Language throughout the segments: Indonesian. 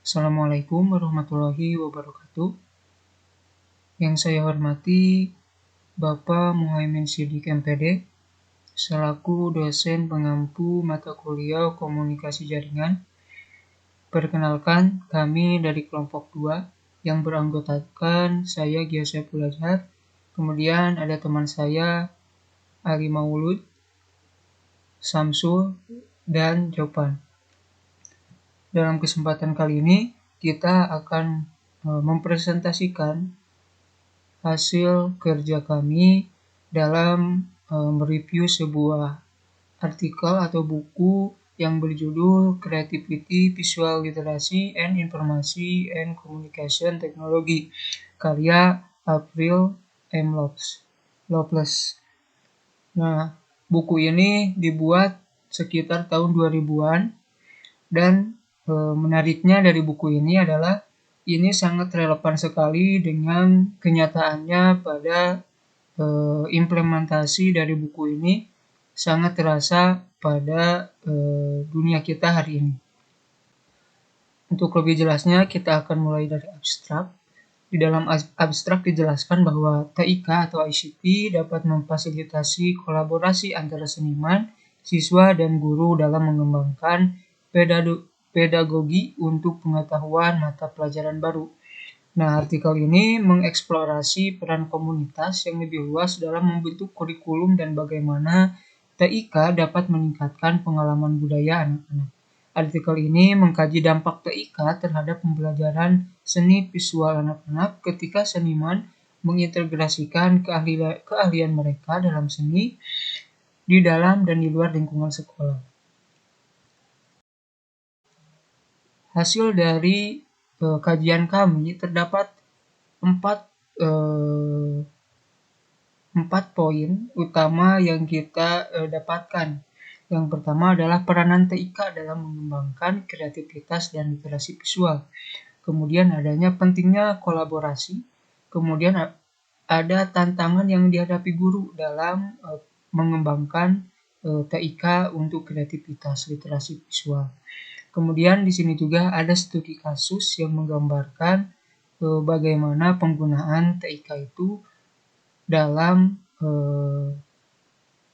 Assalamualaikum warahmatullahi wabarakatuh. Yang saya hormati Bapak Muhaimin Siddiq MPD, selaku dosen pengampu mata kuliah komunikasi jaringan. Perkenalkan, kami dari kelompok 2 yang beranggotakan saya Giyas Saiful Azhar, kemudian ada teman saya Ari Maulud, Samsul, dan Jopan. Dalam kesempatan kali ini kita akan mempresentasikan hasil kerja kami dalam mereview sebuah artikel atau buku yang berjudul Creativity, Visual Literacy, and Information and Communication Technology karya April M. Loveless. Nah, buku ini dibuat sekitar tahun 2000-an dan menariknya dari buku ini adalah ini sangat relevan sekali dengan kenyataannya pada implementasi dari buku ini sangat terasa pada dunia kita hari ini. Untuk lebih jelasnya kita akan mulai dari abstrak. Di dalam abstrak dijelaskan bahwa TIK atau ICT dapat memfasilitasi kolaborasi antara seniman, siswa, dan guru dalam mengembangkan pedagogi untuk pengetahuan mata pelajaran baru. Nah, artikel ini mengeksplorasi peran komunitas yang lebih luas dalam membentuk kurikulum dan bagaimana TIK dapat meningkatkan pengalaman budaya anak-anak. Artikel ini mengkaji dampak TIK terhadap pembelajaran seni visual anak-anak ketika seniman mengintegrasikan keahlian mereka dalam seni di dalam dan di luar lingkungan sekolah. Hasil dari kajian kami terdapat 4 poin utama yang kita dapatkan. Yang pertama adalah peranan TIK dalam mengembangkan kreativitas dan literasi visual. Kemudian adanya pentingnya kolaborasi. Kemudian ada tantangan yang dihadapi guru dalam mengembangkan TIK untuk kreativitas literasi visual. Kemudian di sini juga ada studi kasus yang menggambarkan bagaimana penggunaan TIK itu dalam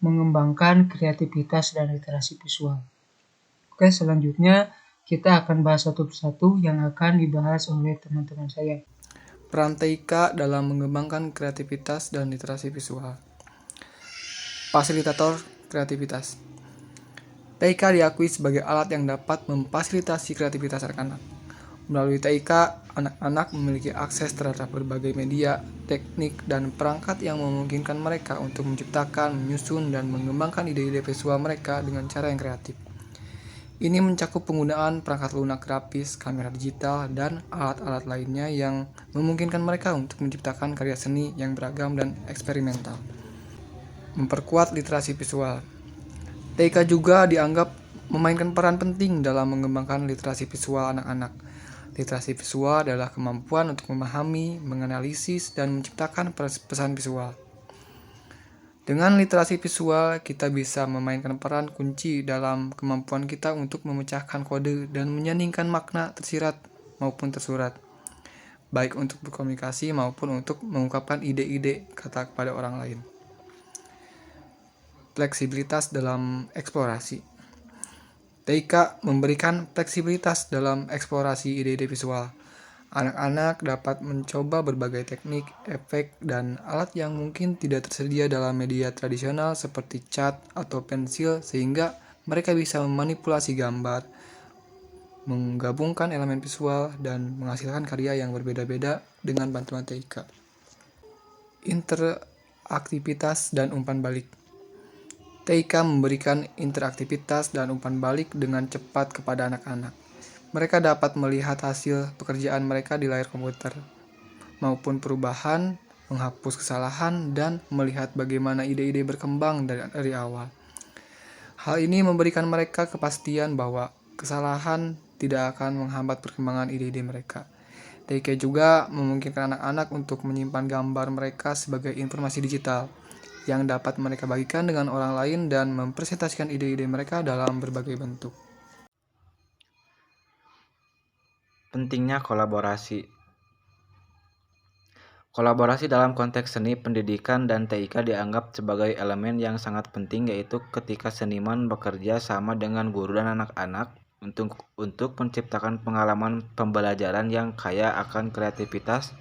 mengembangkan kreativitas dan literasi visual. Oke, selanjutnya kita akan bahas satu persatu yang akan dibahas oleh teman-teman saya. Peran TIK dalam mengembangkan kreativitas dan literasi visual. Fasilitator kreativitas. TIK diakui sebagai alat yang dapat memfasilitasi kreativitas anak-anak. Melalui TIK, anak-anak memiliki akses terhadap berbagai media, teknik, dan perangkat yang memungkinkan mereka untuk menciptakan, menyusun, dan mengembangkan ide-ide visual mereka dengan cara yang kreatif. Ini mencakup penggunaan perangkat lunak grafis, kamera digital, dan alat-alat lainnya yang memungkinkan mereka untuk menciptakan karya seni yang beragam dan eksperimental. Memperkuat literasi visual. TIK juga dianggap memainkan peran penting dalam mengembangkan literasi visual anak-anak. Literasi visual adalah kemampuan untuk memahami, menganalisis, dan menciptakan pesan visual. Dengan literasi visual, kita bisa memainkan peran kunci dalam kemampuan kita untuk memecahkan kode dan menyaningkan makna tersirat maupun tersurat, baik untuk berkomunikasi maupun untuk mengungkapkan ide-ide kata kepada orang lain. Fleksibilitas dalam eksplorasi. TIK memberikan fleksibilitas dalam eksplorasi ide-ide visual. Anak-anak dapat mencoba berbagai teknik, efek, dan alat yang mungkin tidak tersedia dalam media tradisional seperti cat atau pensil, sehingga mereka bisa memanipulasi gambar, menggabungkan elemen visual, dan menghasilkan karya yang berbeda-beda dengan bantuan TIK. Interaktivitas dan umpan balik. TIK memberikan interaktivitas dan umpan balik dengan cepat kepada anak-anak. Mereka dapat melihat hasil pekerjaan mereka di layar komputer, maupun perubahan, menghapus kesalahan, dan melihat bagaimana ide-ide berkembang dari awal. Hal ini memberikan mereka kepastian bahwa kesalahan tidak akan menghambat perkembangan ide-ide mereka. TIK juga memungkinkan anak-anak untuk menyimpan gambar mereka sebagai informasi digital yang dapat mereka bagikan dengan orang lain dan mempresentasikan ide-ide mereka dalam berbagai bentuk. Pentingnya kolaborasi. Kolaborasi dalam konteks seni, pendidikan, dan TIK dianggap sebagai elemen yang sangat penting, yaitu ketika seniman bekerja sama dengan guru dan anak-anak untuk menciptakan pengalaman pembelajaran yang kaya akan kreativitas.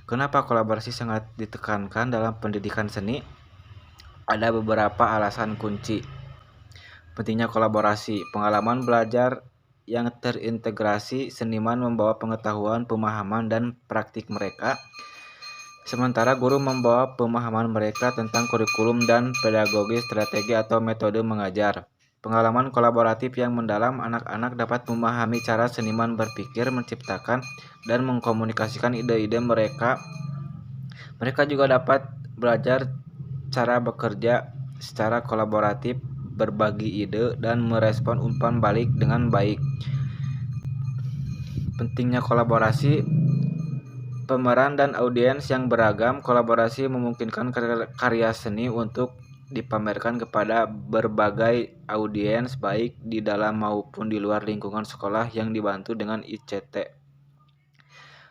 Kenapa kolaborasi sangat ditekankan dalam pendidikan seni? Ada beberapa alasan kunci. Pentingnya kolaborasi, pengalaman belajar yang terintegrasi, seniman membawa pengetahuan, pemahaman, dan praktik mereka, sementara guru membawa pemahaman mereka tentang kurikulum dan pedagogi, strategi, atau metode mengajar. Pengalaman kolaboratif yang mendalam, anak-anak dapat memahami cara seniman berpikir, menciptakan, dan mengkomunikasikan ide-ide mereka. Mereka juga dapat belajar cara bekerja secara kolaboratif, berbagi ide, dan merespon umpan balik dengan baik. Pentingnya kolaborasi, pemeran dan audiens yang beragam. Kolaborasi memungkinkan karya seni untuk dipamerkan kepada berbagai audiens, baik di dalam maupun di luar lingkungan sekolah yang dibantu dengan ICT.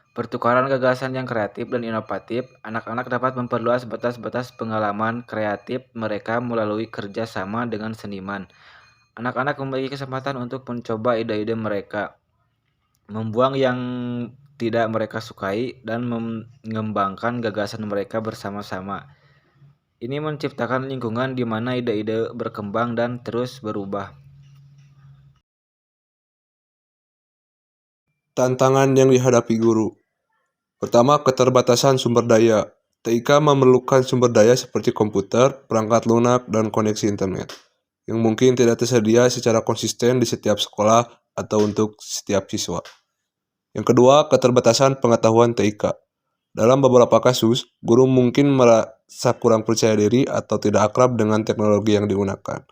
Pertukaran gagasan yang kreatif dan inovatif, anak-anak dapat memperluas batas-batas pengalaman kreatif mereka melalui kerja sama dengan seniman. Anak-anak memiliki kesempatan untuk mencoba ide-ide mereka, membuang yang tidak mereka sukai, dan mengembangkan gagasan mereka bersama-sama. Ini menciptakan lingkungan di mana ide-ide berkembang dan terus berubah. Tantangan yang dihadapi guru. Pertama, keterbatasan sumber daya. TIK memerlukan sumber daya seperti komputer, perangkat lunak, dan koneksi internet, yang mungkin tidak tersedia secara konsisten di setiap sekolah atau untuk setiap siswa. Yang kedua, keterbatasan pengetahuan TIK. Dalam beberapa kasus, guru mungkin merasa kurang percaya diri atau tidak akrab dengan teknologi yang digunakan.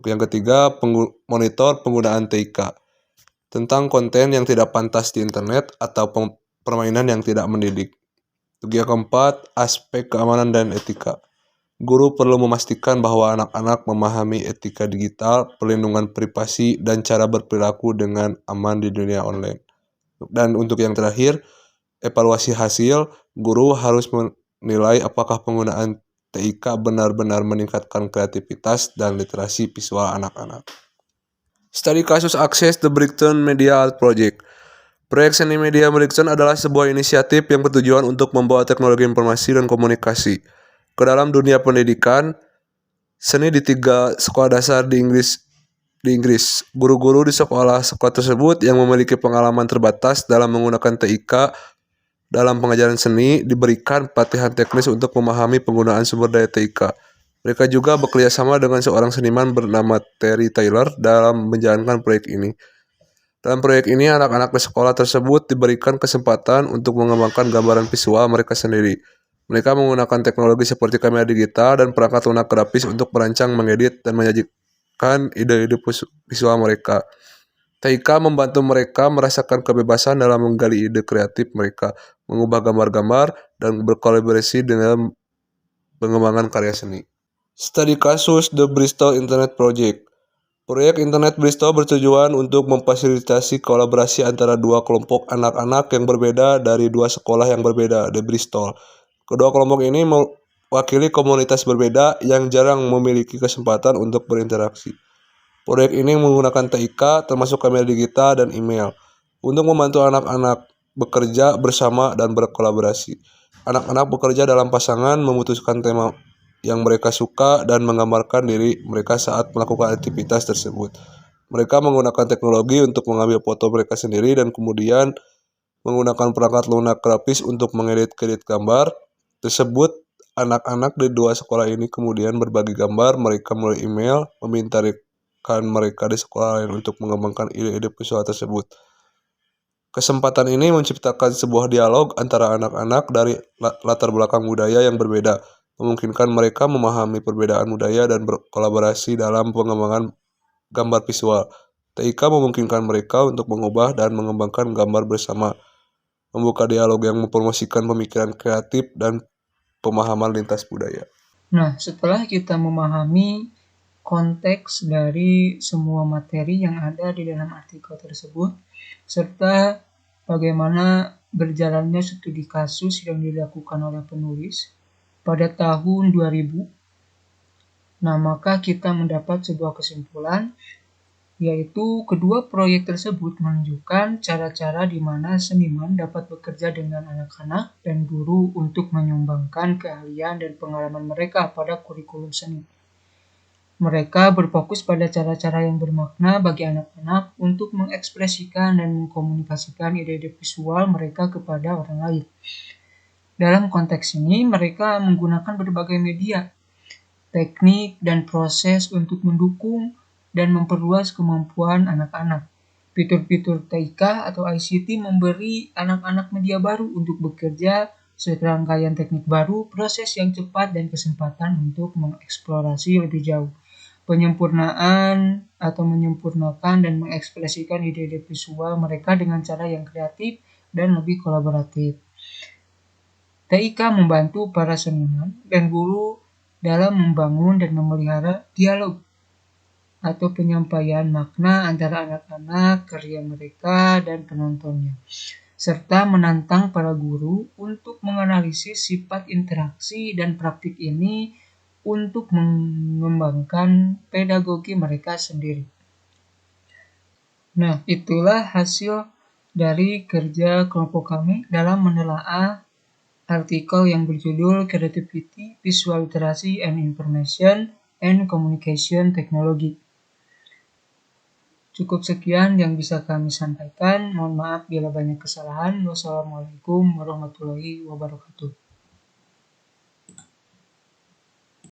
Yang ketiga, monitor penggunaan TIK. Tentang konten yang tidak pantas di internet atau permainan yang tidak mendidik. Yang keempat, aspek keamanan dan etika. Guru perlu memastikan bahwa anak-anak memahami etika digital, perlindungan privasi, dan cara berperilaku dengan aman di dunia online. Dan untuk yang terakhir, evaluasi hasil. Guru harus menilai apakah penggunaan TIK benar-benar meningkatkan kreativitas dan literasi visual anak-anak. Studi kasus Access the Brighton Media Art Project. Proyek Seni Media Brighton adalah sebuah inisiatif yang bertujuan untuk membawa teknologi informasi dan komunikasi ke dalam dunia pendidikan seni di 3 sekolah dasar di Inggris. Guru-guru di sekolah-sekolah tersebut yang memiliki pengalaman terbatas dalam menggunakan TIK dalam pengajaran seni diberikan pelatihan teknis untuk memahami penggunaan sumber daya TIK. Mereka juga bekerja sama dengan seorang seniman bernama Terry Taylor dalam menjalankan proyek ini. Dalam proyek ini, anak-anak di sekolah tersebut diberikan kesempatan untuk mengembangkan gambaran visual mereka sendiri. Mereka menggunakan teknologi seperti kamera digital dan perangkat lunak grafis untuk merancang, mengedit, dan menyajikan ide-ide visual mereka. TIK membantu mereka merasakan kebebasan dalam menggali ide kreatif mereka, mengubah gambar-gambar, dan berkolaborasi dengan pengembangan karya seni. Studi kasus The Bristol Internet Project. Proyek Internet Bristol bertujuan untuk memfasilitasi kolaborasi antara 2 kelompok anak-anak yang berbeda dari 2 sekolah yang berbeda di Bristol. Kedua kelompok ini mewakili komunitas berbeda yang jarang memiliki kesempatan untuk berinteraksi. Proyek ini menggunakan TIK, termasuk kamera digital dan email, untuk membantu anak-anak bekerja bersama dan berkolaborasi. Anak-anak bekerja dalam pasangan, memutuskan tema yang mereka suka, dan menggambarkan diri mereka saat melakukan aktivitas tersebut. Mereka menggunakan teknologi untuk mengambil foto mereka sendiri dan kemudian menggunakan perangkat lunak grafis untuk mengedit gambar tersebut. Anak-anak di 2 sekolah ini kemudian berbagi gambar mereka melalui email, meminta rekan mereka di sekolah lain untuk mengembangkan ide-ide visual tersebut. Kesempatan ini menciptakan sebuah dialog antara anak-anak dari latar belakang budaya yang berbeda, memungkinkan mereka memahami perbedaan budaya dan berkolaborasi dalam pengembangan gambar visual. TIK memungkinkan mereka untuk mengubah dan mengembangkan gambar bersama, membuka dialog yang mempromosikan pemikiran kreatif dan pemahaman lintas budaya. Nah, setelah kita memahami konteks dari semua materi yang ada di dalam artikel tersebut, serta bagaimana berjalannya studi kasus yang dilakukan oleh penulis pada tahun 2000. Nah, maka kita mendapat sebuah kesimpulan, yaitu kedua proyek tersebut menunjukkan cara-cara di mana seniman dapat bekerja dengan anak-anak dan guru untuk menyumbangkan keahlian dan pengalaman mereka pada kurikulum seni. Mereka berfokus pada cara-cara yang bermakna bagi anak-anak untuk mengekspresikan dan mengkomunikasikan ide-ide visual mereka kepada orang lain. Dalam konteks ini, mereka menggunakan berbagai media, teknik, dan proses untuk mendukung dan memperluas kemampuan anak-anak. Fitur-fitur TIK atau ICT memberi anak-anak media baru untuk bekerja, serangkaian teknik baru, proses yang cepat, dan kesempatan untuk mengeksplorasi lebih jauh. Penyempurnaan atau menyempurnakan dan mengekspresikan ide-ide visual mereka dengan cara yang kreatif dan lebih kolaboratif. TIK membantu para seniman dan guru dalam membangun dan memelihara dialog atau penyampaian makna antara anak-anak, karya mereka, dan penontonnya, serta menantang para guru untuk menganalisis sifat interaksi dan praktik ini untuk mengembangkan pedagogi mereka sendiri. Nah, itulah hasil dari kerja kelompok kami dalam menelaah artikel yang berjudul Creativity, Visual Literacy and Information and Communication Technology. Cukup sekian yang bisa kami sampaikan. Mohon maaf bila banyak kesalahan. Wassalamualaikum warahmatullahi wabarakatuh.